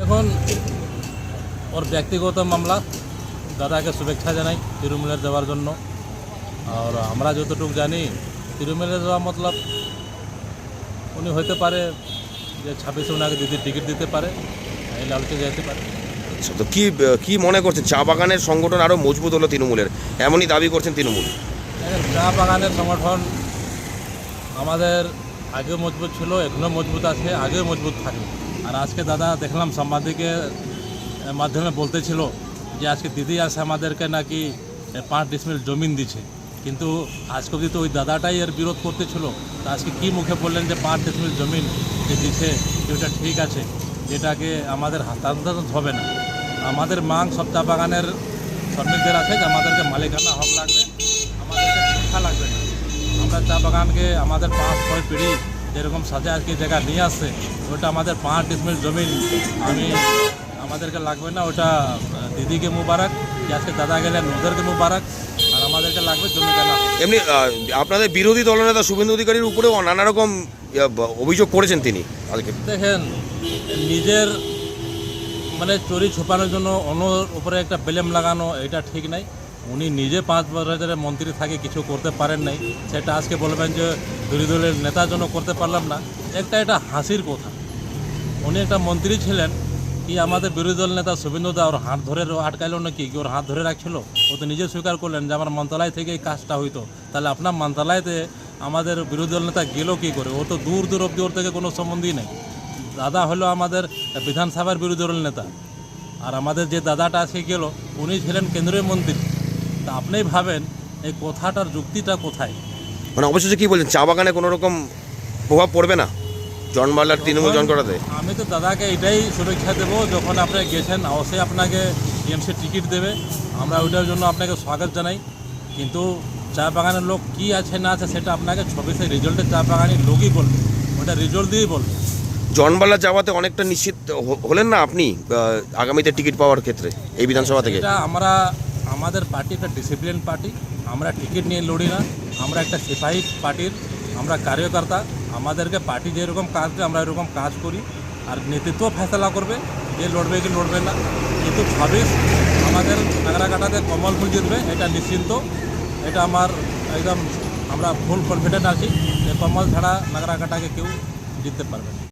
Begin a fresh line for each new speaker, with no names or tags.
এখন ওর ব্যক্তিগত মামলা, দাদাকে শুভেচ্ছা জানাই তৃণমূলের যাওয়ার জন্য। আর আমরা যতটুকু জানি তৃণমূলে যাওয়া মতলব উনি হইতে পারে যে 26-এ ওনাকে টিকিট দিতে পারে, এই লালচে যেতে পারে।
আচ্ছা, তো কি মনে করছেন চা বাগানের সংগঠন আরও মজবুত হলো তৃণমূলের, এমনই দাবি করছেন তৃণমূল?
চা বাগানের সংগঠন আমাদের আগেও মজবুত ছিল, এখনও মজবুত আছে, আগেও মজবুত থাকবে। আর আজকে দাদা দেখলাম সাংবাদিকের মাধ্যমে বলতেছিল যে আজকে দিদি আসে আমাদেরকে নাকি 5 ডিসমিল জমিন দিচ্ছে, কিন্তু আজকে অবধি তো ওই দাদাটাই এর বিরোধ করতেছিল। তো আজকে কি মুখে বললেন যে 5 ডিসমিল জমিন যে দিচ্ছে যেটা ঠিক আছে, যেটাকে আমাদের হস্তান্তর হবে না। আমাদের মাং সব চা বাগানের শ্রমিকদের আছে যে আমাদেরকে মালিকানা হক লাগবে, আমাদেরকে শিক্ষা লাগবে না। আমরা চা বাগানকে আমাদের 5-6 পিঢ়ি যেরকম সাজা কি জায়গা নিয়ে আসছে, ওটা আমাদের 5 ডিসমিল জমিন আমাদেরকে লাগবে না। ওটা দিদিকে মুবারক, যে আজকে দাদা গেলেন ওদেরকে মুবারক, আর আমাদেরকে লাগবে জমি কেনা।
এমনি আপনাদের বিরোধী দলনেতা শুভেন্দু অধিকারীর উপরেও নানা রকম অভিযোগ করেছেন তিনি।
দেখেন, নিজের মানে চুরি ছুপানোর জন্য অন্যর উপরে একটা ব্লেম লাগানো, এটা ঠিক নাই। উনি নিজে 5 বছরের মন্ত্রী থাকে কিছু করতে পারেন নাই, সেটা আজকে বলবেন যে বিরোধী দলের নেতার জন্য করতে পারলাম না, এটা হাসির কথা। উনি একটা মন্ত্রী ছিলেন, কি আমাদের বিরোধী দল নেতা শুভেন্দু দা ওর হাত ধরে আটকাইল নাকি, ওর হাত ধরে রাখছিল? ও তো নিজে স্বীকার করলেন যে আমার মন্ত্রণালয় থেকে এই কাজটা হইতো। তাহলে আপনার মন্ত্রণালয়তে আমাদের বিরোধী দল নেতা গেল কী করে? ও তো দূর দূর অব্দি ওর থেকে কোনো সম্বন্ধই নেই। দাদা হলো আমাদের বিধানসভার বিরোধী দল নেতা, আর আমাদের যে দাদাটা আজকে গেল উনি ছিলেন কেন্দ্রীয় মন্ত্রী। তা আপনি ভাবেন এই কথাটার যুক্তিটা কোথায়?
মানে অবশ্যই কি বলছেন, চা বাগানে কোনো রকম প্রভাব পড়বে না জনবালার তৃণমূল জন করাতে?
আমি তো দাদাকে এটাই শুভেচ্ছা দেবো, যখন আপনি গেছেন অবশ্যই আপনাকে টিএমসি টিকিট দেবে, আমরা ওইটার জন্য আপনাকে স্বাগত জানাই। কিন্তু চা বাগানের লোক কি আছে না আছে সেটা আপনাকে 26-এর রেজাল্টে চা বাগানের লোকই বলবে, ওটা রেজাল্ট দিয়েই বলবে।
জনবালা যাওয়াতে অনেকটা নিশ্চিত হলেন না আপনি আগামীতে টিকিট পাওয়ার ক্ষেত্রে এই বিধানসভা থেকে?
এটা আমাদের পার্টি একটা ডিসিপ্লিন পার্টি, আমরা টিকিট নিয়ে লড়ি না। আমরা একটা সিপাহী পার্টির আমরা কার্যকর্তা, আমাদেরকে পার্টি যেরকম কাজ দেয় আমরা এরকম কাজ করি, আর নেতৃত্ব ফেসলা করবে যে লড়বে কি লড়বে না। কিন্তু 26 আমাদের নাগরাকাটাতে কমল ফুল জিতবে, এটা নিশ্চিন্ত। এটা আমার একদম আমরা ফুল কনফিডেন্ট আছি যে কমল ছাড়া নাগরাকাটাকে কেউ জিততে পারবে না।